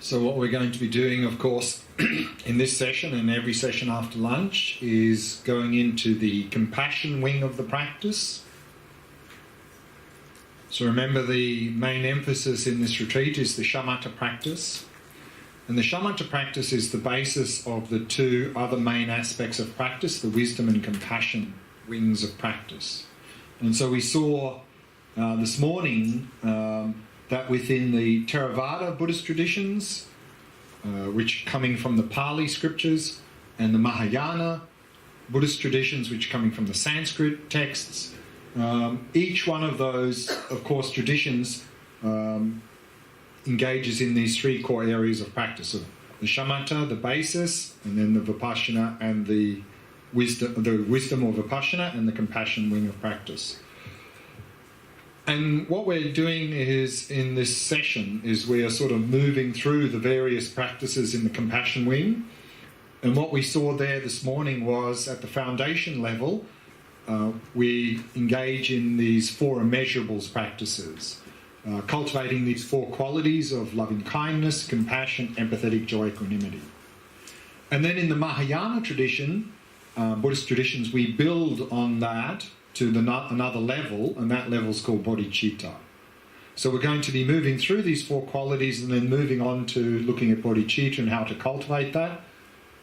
So what we're going to be doing, of course, in this session and every session after lunch is going into the compassion wing of the practice. So remember, the main emphasis in this retreat is the Shamatha practice. And the Shamatha practice is the basis of the two other main aspects of practice, the wisdom and compassion wings of practice. And so we saw this morning that within the Theravada Buddhist traditions, which coming from the Pali scriptures, and the Mahayana Buddhist traditions, which coming from the Sanskrit texts, each one of those, of course, traditions engages in these three core areas of practice. So the Shamatha, the basis, and then the Vipassana and the wisdom or Vipassana, and the compassion wing of practice. And what we're doing is, in this session, is we are sort of moving through the various practices in the compassion wing. And what we saw there this morning was, at the foundation level, we engage in these four immeasurables practices, cultivating these four qualities of loving kindness, compassion, empathetic joy, equanimity. And then in the Mahayana tradition, Buddhist traditions, we build on that to another level, and that level is called bodhicitta. So we're going to be moving through these four qualities and then moving on to looking at bodhicitta and how to cultivate that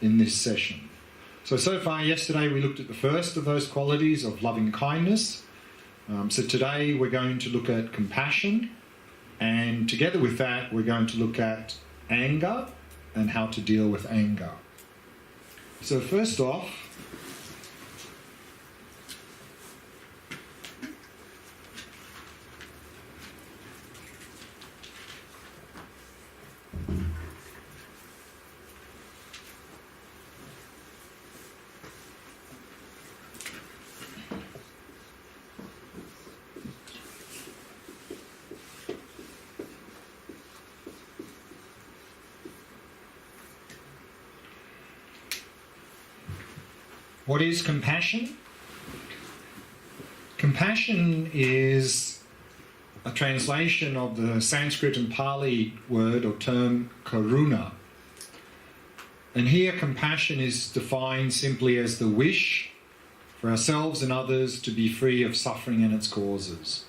in this session. So far yesterday we looked at the first of those qualities of loving kindness. So today we're going to look at compassion, and together with that we're going to look at anger and how to deal with anger. So first off, what is compassion? Compassion is a translation of the Sanskrit and Pali word or term karuna. And here compassion is defined simply as the wish for ourselves and others to be free of suffering and its causes.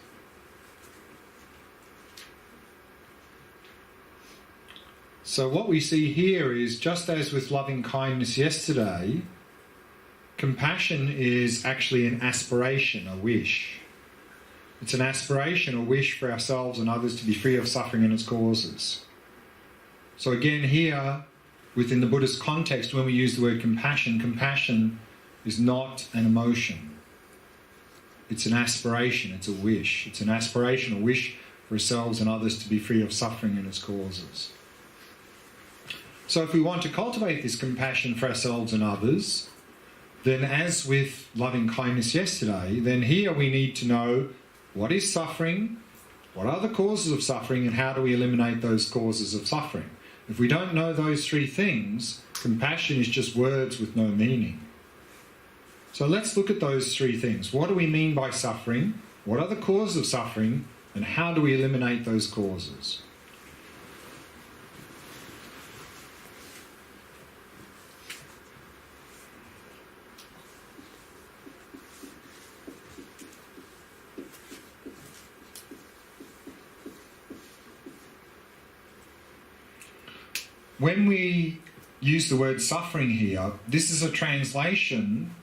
So what we see here is, just as with loving kindness yesterday, compassion is actually an aspiration, a wish. It's an aspiration, a wish for ourselves and others to be free of suffering and its causes. So again here, within the Buddhist context, when we use the word compassion, compassion is not an emotion. It's an aspiration, it's a wish. It's an aspiration, a wish for ourselves and others to be free of suffering and its causes. So if we want to cultivate this compassion for ourselves and others, then as with loving kindness yesterday, then here we need to know what is suffering, what are the causes of suffering, and how do we eliminate those causes of suffering. If we don't know those three things, compassion is just words with no meaning. So let's look at those three things. What do we mean by suffering? What are the causes of suffering? And how do we eliminate those causes? When we use the word suffering here, this is a translation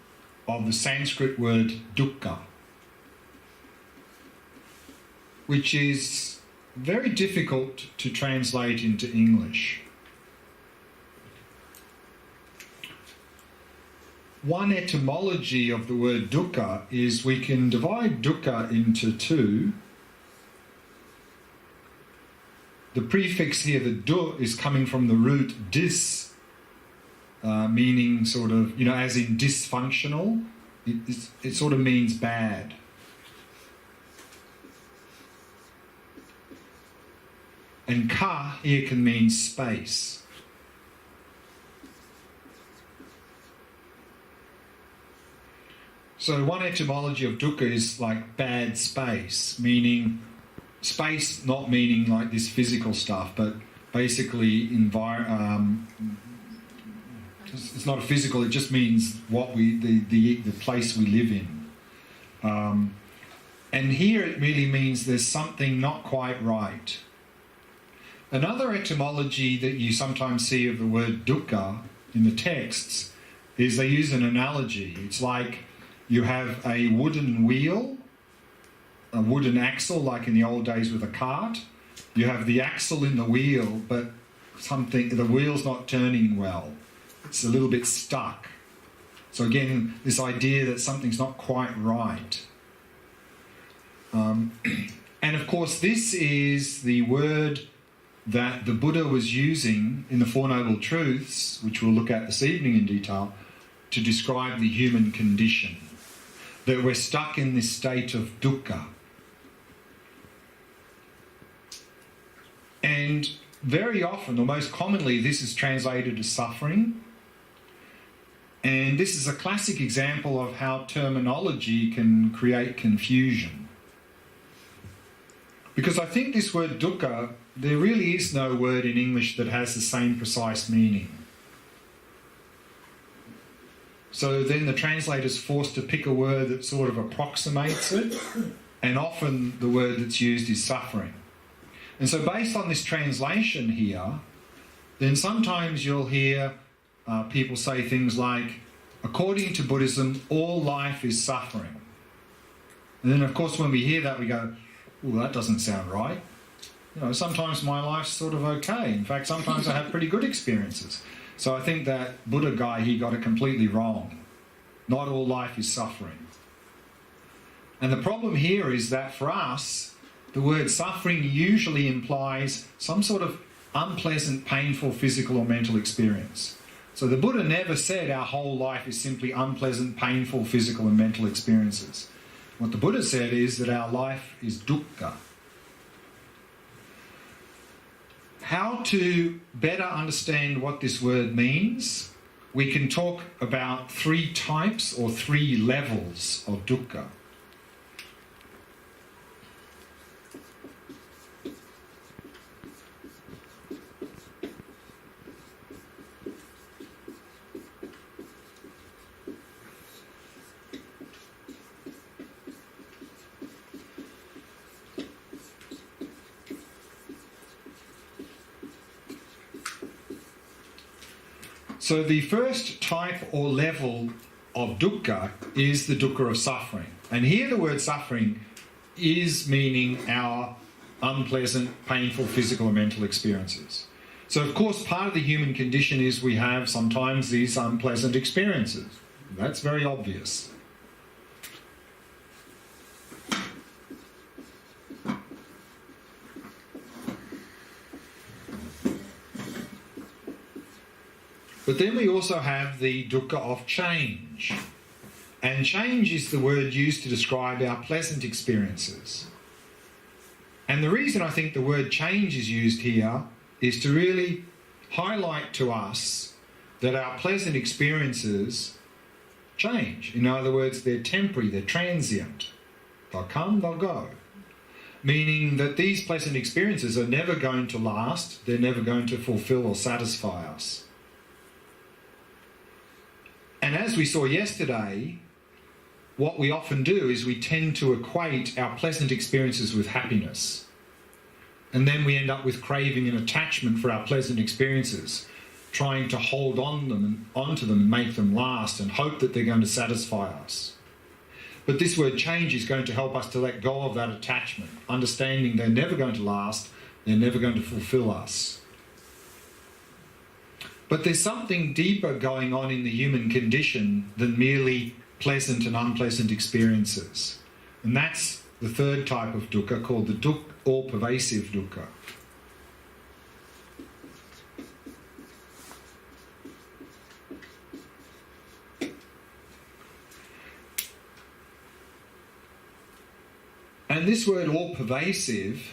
of the Sanskrit word dukkha, which is very difficult to translate into English. One etymology of the word dukkha is we can divide dukkha into two. The prefix here, the du, is coming from the root dis, meaning sort of, as in dysfunctional. It sort of means bad. And ka here can mean space. So one etymology of dukkha is like bad space, meaning space not meaning like this physical stuff, but basically it's not a physical, it just means what the place we live in. And here it really means there's something not quite right. Another etymology that you sometimes see of the word dukkha in the texts is they use an analogy. It's like you have a wooden wheel, a wooden axle, like in the old days with a cart. You have the axle in the wheel, but the wheel's not turning well. It's a little bit stuck. So again, this idea that something's not quite right. And of course, this is the word that the Buddha was using in the Four Noble Truths, which we'll look at this evening in detail, to describe the human condition. That we're stuck in this state of dukkha. And very often, or most commonly, this is translated as suffering. And this is a classic example of how terminology can create confusion. Because I think this word dukkha, there really is no word in English that has the same precise meaning. So then the translator's forced to pick a word that sort of approximates it, and often the word that's used is suffering. And so based on this translation here, then sometimes you'll hear people say things like, according to Buddhism, all life is suffering. And then of course when we hear that we go, well, that doesn't sound right. You know, sometimes my life's sort of okay. In fact, sometimes I have pretty good experiences. So I think that Buddha guy, he got it completely wrong. Not all life is suffering. And the problem here is that for us, the word suffering usually implies some sort of unpleasant, painful physical or mental experience. So the Buddha never said our whole life is simply unpleasant, painful physical and mental experiences. What the Buddha said is that our life is dukkha. How to better understand what this word means, we can talk about 3 types or 3 levels of dukkha. So the first type or level of dukkha is the dukkha of suffering. And here the word suffering is meaning our unpleasant, painful physical and mental experiences. So of course part of the human condition is we have sometimes these unpleasant experiences. That's very obvious. But then we also have the dukkha of change. And change is the word used to describe our pleasant experiences. And the reason I think the word change is used here is to really highlight to us that our pleasant experiences change. In other words, they're temporary, they're transient. They'll come, they'll go. Meaning that these pleasant experiences are never going to last, they're never going to fulfill or satisfy us. And as we saw yesterday, what we often do is we tend to equate our pleasant experiences with happiness. And then we end up with craving and attachment for our pleasant experiences, trying to hold onto them and make them last and hope that they're going to satisfy us. But this word change is going to help us to let go of that attachment, understanding they're never going to last, they're never going to fulfill us. But there's something deeper going on in the human condition than merely pleasant and unpleasant experiences. And that's the third type of dukkha, called the all-pervasive dukkha. And this word all-pervasive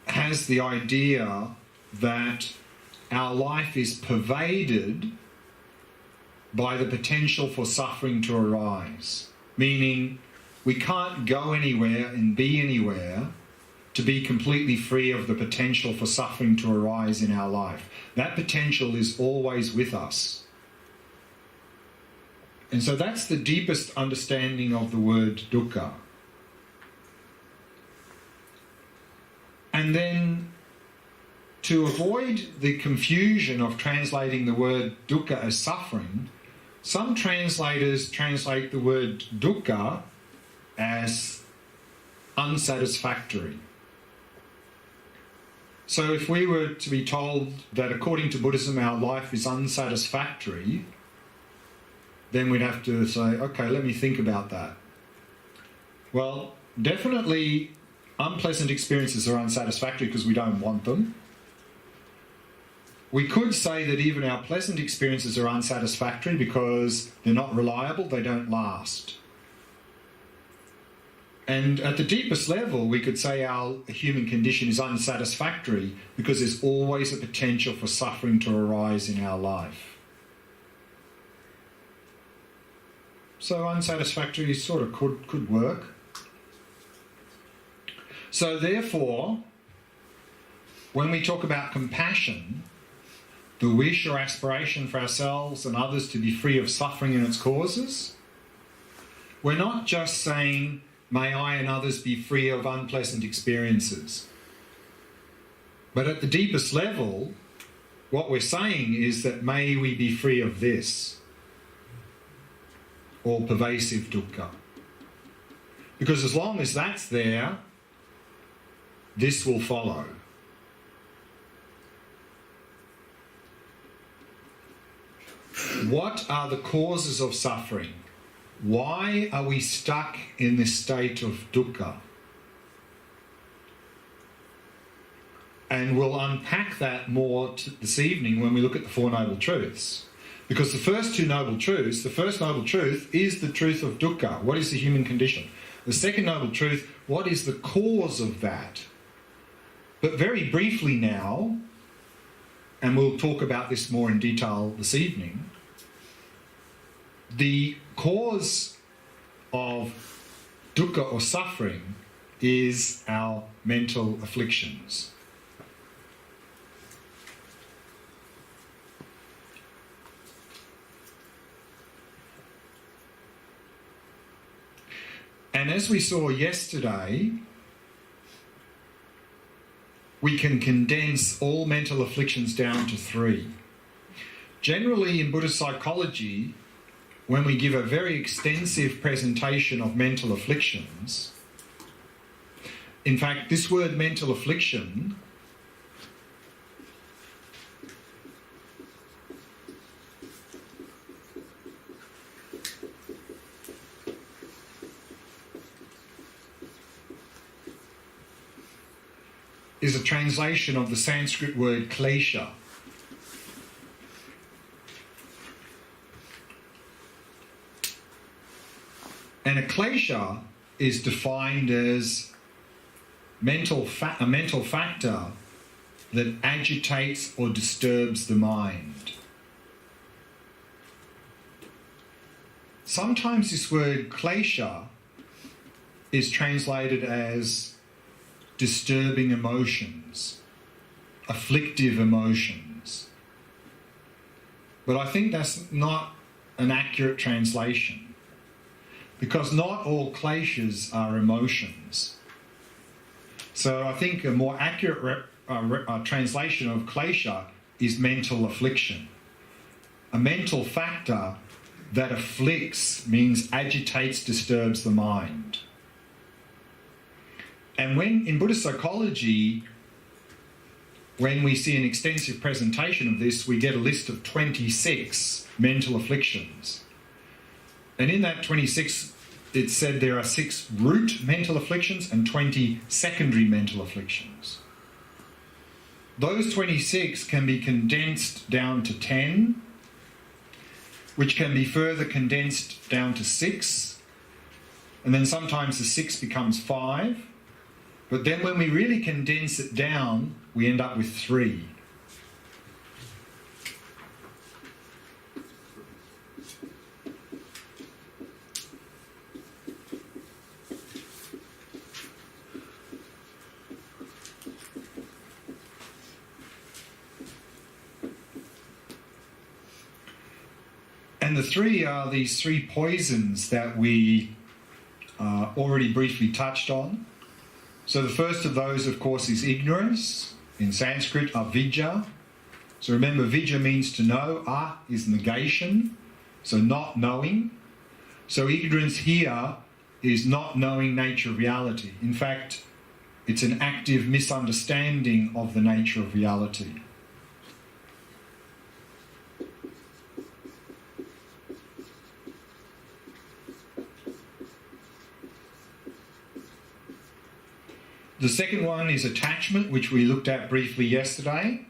has the idea that our life is pervaded by the potential for suffering to arise. Meaning we can't go anywhere and be anywhere to be completely free of the potential for suffering to arise in our life. That potential is always with us. And so that's the deepest understanding of the word dukkha. And then, to avoid the confusion of translating the word dukkha as suffering, some translators translate the word dukkha as unsatisfactory. So if we were to be told that according to Buddhism our life is unsatisfactory, then we'd have to say, okay, let me think about that. Well, definitely unpleasant experiences are unsatisfactory because we don't want them. We could say that even our pleasant experiences are unsatisfactory because they're not reliable, they don't last. And at the deepest level, we could say our human condition is unsatisfactory because there's always a potential for suffering to arise in our life. So unsatisfactory sort of could work. So therefore, when we talk about compassion, the wish or aspiration for ourselves and others to be free of suffering and its causes, we're not just saying, may I and others be free of unpleasant experiences. But at the deepest level, what we're saying is that may we be free of this, or pervasive dukkha. Because as long as that's there, this will follow. What are the causes of suffering? Why are we stuck in this state of dukkha? And we'll unpack that more this evening when we look at the Four Noble Truths. Because the first two Noble Truths, the first Noble Truth is the truth of dukkha. What is the human condition? The second Noble Truth, what is the cause of that? But very briefly now, and we'll talk about this more in detail this evening, the cause of dukkha or suffering is our mental afflictions. And as we saw yesterday, we can condense all mental afflictions down to three. Generally, in Buddhist psychology, when we give a very extensive presentation of mental afflictions, in fact, this word mental affliction is a translation of the Sanskrit word klesha. And a klesha is defined as a mental factor that agitates or disturbs the mind. Sometimes this word klesha is translated as disturbing emotions, afflictive emotions. But I think that's not an accurate translation, because not all kleshas are emotions. So I think a more accurate translation of klesha is mental affliction. A mental factor that afflicts means agitates, disturbs the mind. And when in Buddhist psychology, when we see an extensive presentation of this, we get a list of 26 mental afflictions. And in that 26, it said there are 6 root mental afflictions and 20 secondary mental afflictions. Those 26 can be condensed down to 10, which can be further condensed down to 6, and then sometimes the 6 becomes 5. But then when we really condense it down, we end up with 3. And the three are these three poisons that we already briefly touched on. So the first of those, of course, is ignorance. In Sanskrit, avidya. So remember, vidya means to know. A is negation, so not knowing. So ignorance here is not knowing nature of reality. In fact, it's an active misunderstanding of the nature of reality. The second one is attachment, which we looked at briefly yesterday.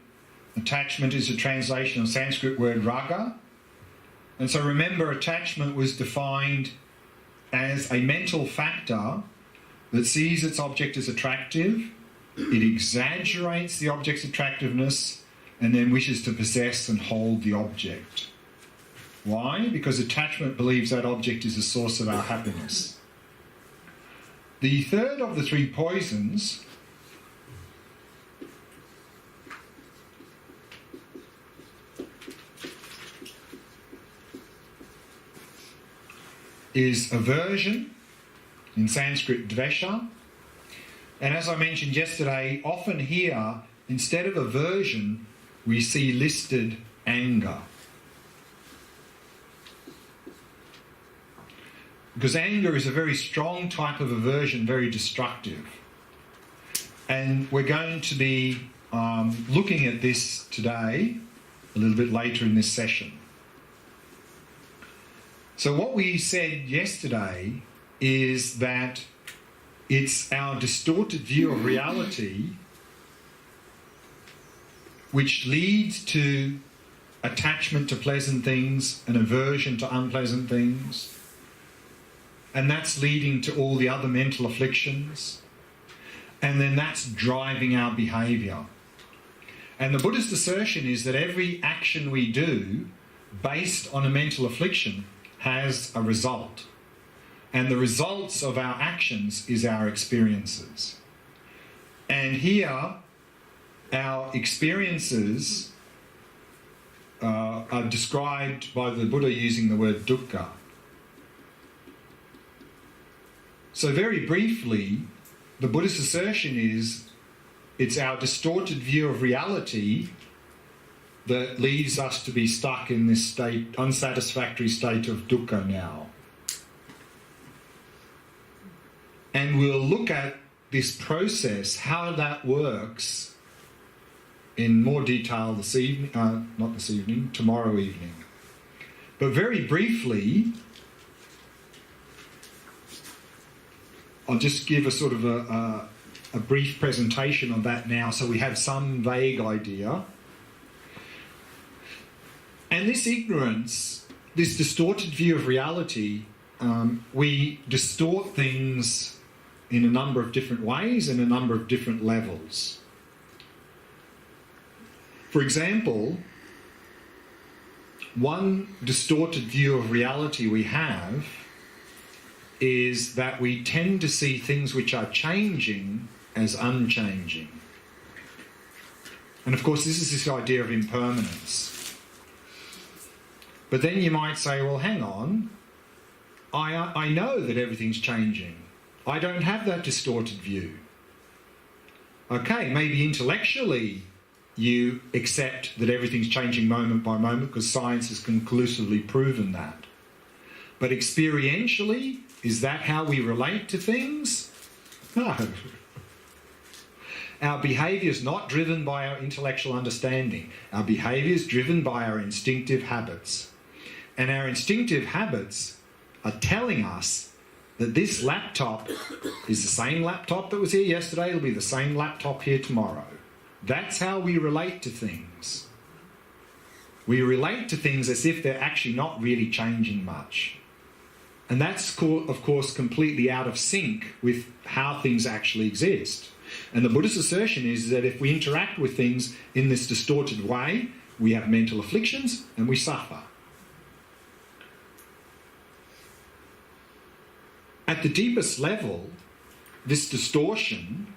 Attachment is a translation of Sanskrit word raga. And so remember, attachment was defined as a mental factor that sees its object as attractive, it exaggerates the object's attractiveness, and then wishes to possess and hold the object. Why? Because attachment believes that object is the source of our happiness. The third of the three poisons is aversion, in Sanskrit dvesha. And as I mentioned yesterday, often here, instead of aversion, we see listed anger. Because anger is a very strong type of aversion, very destructive. And we're going to be looking at this today, a little bit later in this session. So what we said yesterday is that it's our distorted view of reality which leads to attachment to pleasant things and aversion to unpleasant things. And that's leading to all the other mental afflictions. And then that's driving our behaviour. And the Buddhist assertion is that every action we do based on a mental affliction has a result. And the results of our actions is our experiences. And here, our experiences are described by the Buddha using the word dukkha. So very briefly, the Buddhist assertion is it's our distorted view of reality that leads us to be stuck in this state, unsatisfactory state of dukkha now. And we'll look at this process, how that works, in more detail this evening, tomorrow evening. But very briefly, I'll just give a sort of a brief presentation on that now so we have some vague idea. And this ignorance, this distorted view of reality, we distort things in a number of different ways and a number of different levels. For example, one distorted view of reality we have is that we tend to see things which are changing as unchanging. And of course, this is this idea of impermanence. But then you might say, well, hang on, I know that everything's changing. I don't have that distorted view. Okay, maybe intellectually you accept that everything's changing moment by moment because science has conclusively proven that. But experientially, is that how we relate to things? No. Our behaviour is not driven by our intellectual understanding. Our behaviour is driven by our instinctive habits. And our instinctive habits are telling us that this laptop is the same laptop that was here yesterday, it'll be the same laptop here tomorrow. That's how we relate to things. We relate to things as if they're actually not really changing much. And that's, of course, completely out of sync with how things actually exist. And the Buddhist assertion is that if we interact with things in this distorted way, we have mental afflictions and we suffer. At the deepest level, this distortion,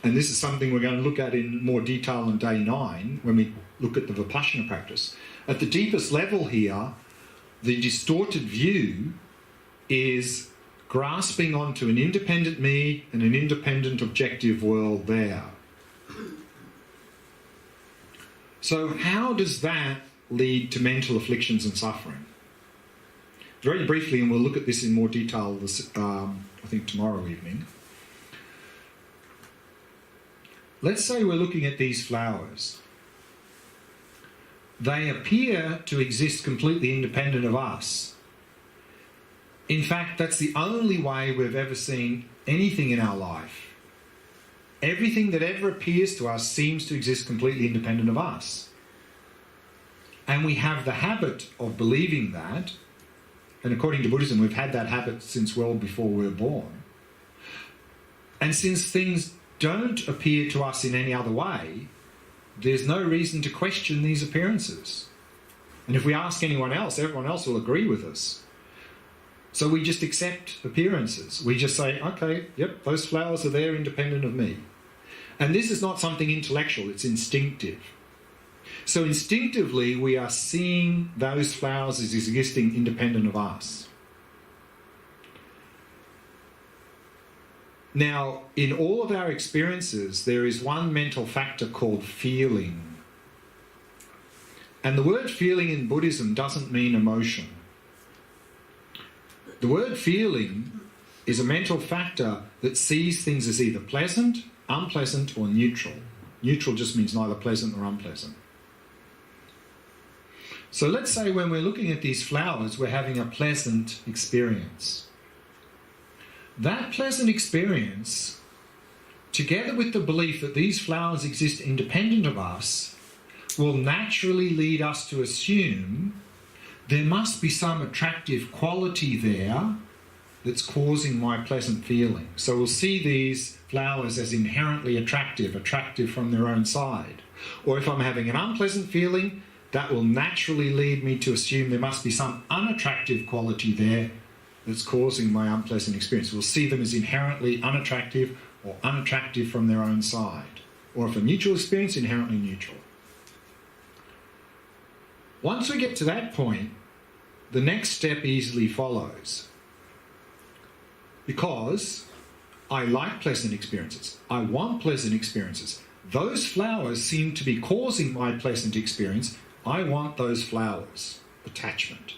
and this is something we're going to look at in more detail on day 9 when we look at the Vipassana practice. At the deepest level here, the distorted view is grasping onto an independent me and an independent objective world there. So how does that lead to mental afflictions and suffering? Very briefly, and we'll look at this in more detail I think tomorrow evening. Let's say we're looking at these flowers. They appear to exist completely independent of us. In fact, that's the only way we've ever seen anything in our life. Everything that ever appears to us seems to exist completely independent of us. And we have the habit of believing that, and according to Buddhism, we've had that habit since well before we were born. And since things don't appear to us in any other way, there's no reason to question these appearances. And if we ask anyone else, everyone else will agree with us. So we just accept appearances. We just say, okay, yep, those flowers are there independent of me. And this is not something intellectual, it's instinctive. So instinctively, we are seeing those flowers as existing independent of us. Now, in all of our experiences, there is one mental factor called feeling. And the word feeling in Buddhism doesn't mean emotion. The word feeling is a mental factor that sees things as either pleasant, unpleasant, or neutral. Neutral just means neither pleasant nor unpleasant. So let's say when we're looking at these flowers, we're having a pleasant experience. That pleasant experience, together with the belief that these flowers exist independent of us, will naturally lead us to assume there must be some attractive quality there that's causing my pleasant feeling. So we'll see these flowers as inherently attractive, attractive from their own side. Or if I'm having an unpleasant feeling, that will naturally lead me to assume there must be some unattractive quality there that's causing my unpleasant experience. We'll see them as inherently unattractive or unattractive from their own side. Or if a neutral experience, inherently neutral. Once we get to that point, the next step easily follows. Because I like pleasant experiences. I want pleasant experiences. Those flowers seem to be causing my pleasant experience. I want those flowers. Attachment.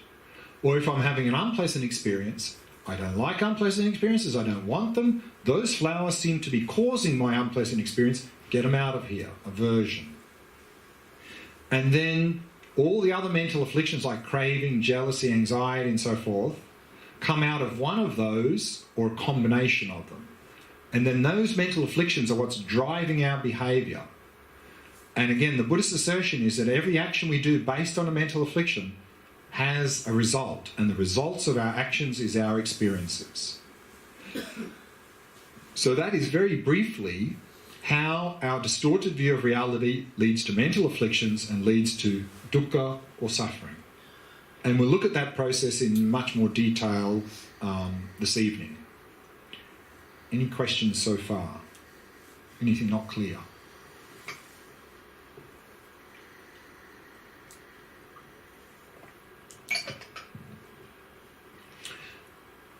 Or if I'm having an unpleasant experience, I don't like unpleasant experiences, I don't want them. Those flowers seem to be causing my unpleasant experience. Get them out of here. Aversion. And then all the other mental afflictions like craving, jealousy, anxiety, and so forth come out of one of those or a combination of them. And then those mental afflictions are what's driving our behaviour. And again, the Buddhist assertion is that every action we do based on a mental affliction has a result, and the results of our actions is our experiences. So that is very briefly how our distorted view of reality leads to mental afflictions and leads to dukkha or suffering. And we'll look at that process in much more detail this evening. Any questions so far? Anything not clear?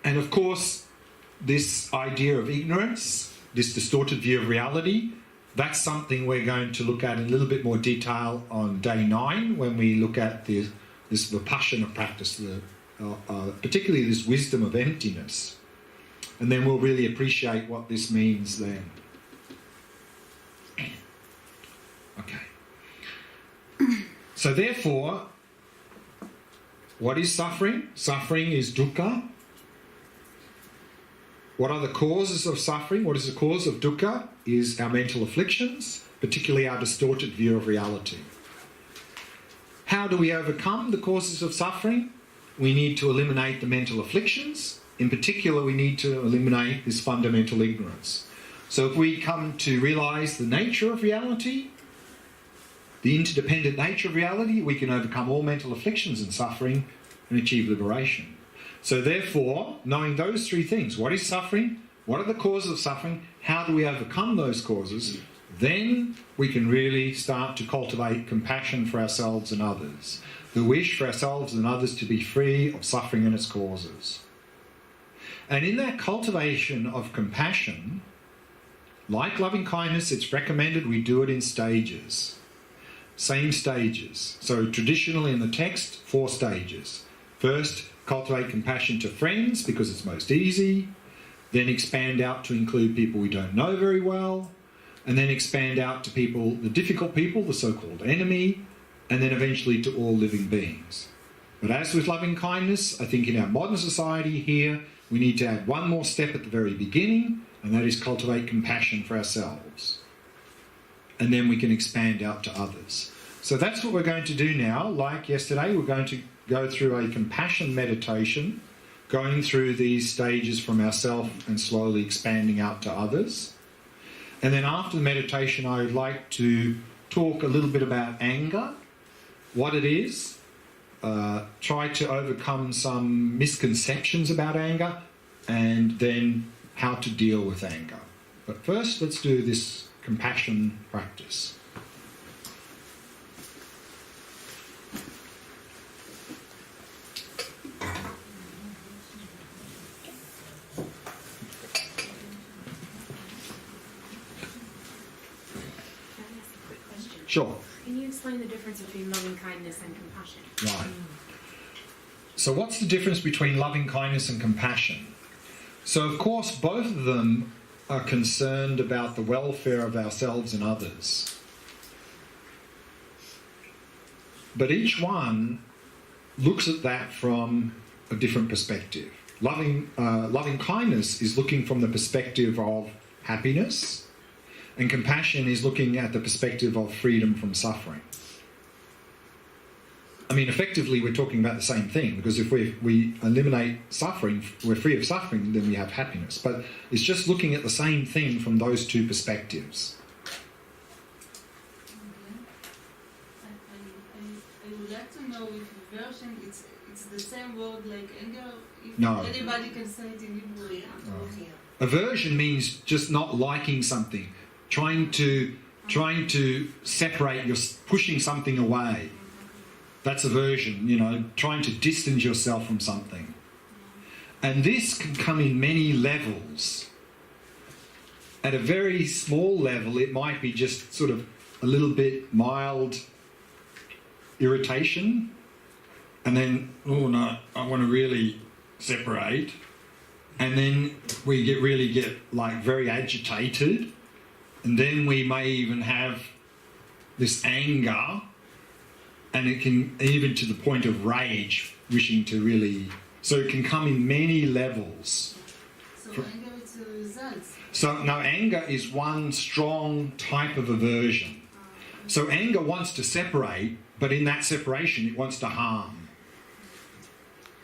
And of course, this idea of ignorance, this distorted view of reality, that's something we're going to look at in a little bit more detail on day 9 when we look at this vipassana practice, particularly this wisdom of emptiness. And then we'll really appreciate what this means then. Okay. So therefore, what is suffering? Suffering is dukkha. What are the causes of suffering? What is the cause of dukkha? Is our mental afflictions, particularly our distorted view of reality. How do we overcome the causes of suffering? We need to eliminate the mental afflictions. In particular, we need to eliminate this fundamental ignorance. So if we come to realise the nature of reality, the interdependent nature of reality, we can overcome all mental afflictions and suffering and achieve liberation. So therefore, knowing those 3 things, what is suffering, what are the causes of suffering, how do we overcome those causes, then we can really start to cultivate compassion for ourselves and others, the wish for ourselves and others to be free of suffering and its causes. And in that cultivation of compassion, like loving kindness, it's recommended we do it in stages. Same stages. So traditionally in the text, 4 stages. First, cultivate compassion to friends because it's most easy. Then expand out to include people we don't know very well. And then expand out to people, the difficult people, the so-called enemy. And then eventually to all living beings. But as with loving kindness, I think in our modern society here, we need to add one more step at the very beginning, and that is cultivate compassion for ourselves. And then we can expand out to others. So that's what we're going to do now. Like yesterday, we're going to go through a compassion meditation, going through these stages from ourselves and slowly expanding out to others. And then after the meditation, I would like to talk a little bit about anger, what it is, try to overcome some misconceptions about anger, and then how to deal with anger. But first, let's do this compassion practice. Sure. Can you explain the difference between loving kindness and compassion? Right. So what's the difference between loving kindness and compassion? So of course both of them are concerned about the welfare of ourselves and others. But each one looks at that from a different perspective. Loving kindness is looking from the perspective of happiness, and compassion is looking at the perspective of freedom from suffering. I mean, effectively, we're talking about the same thing, because if we eliminate suffering, we're free of suffering, then we have happiness. But it's just looking at the same thing from those two perspectives. I would like to know if aversion, it's the same word like anger? If No. anybody can say it in Hebrew. No. Aversion means just not liking something, trying to separate, you're pushing something away. That's aversion, trying to distance yourself from something. And this can come in many levels. At a very small level, it might be just sort of a little bit mild irritation, and then, oh no, I want to really separate. And then we really get like very agitated, and then we may even have this anger, and it can even to the point of rage, wishing to really. So it can come in many levels. So anger is a result. So no, anger is one strong type of aversion. So anger wants to separate, but in that separation, it wants to harm.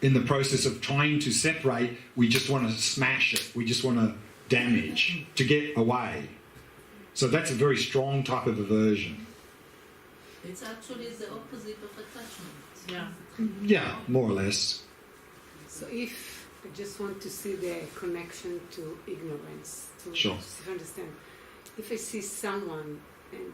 In the process of trying to separate, we just want to smash it. We just want to damage, to get away. So that's a very strong type of aversion. It's actually the opposite of attachment. Yeah. Yeah, more or less. So if I just want to see the connection to ignorance, to Sure. understand, if I see someone and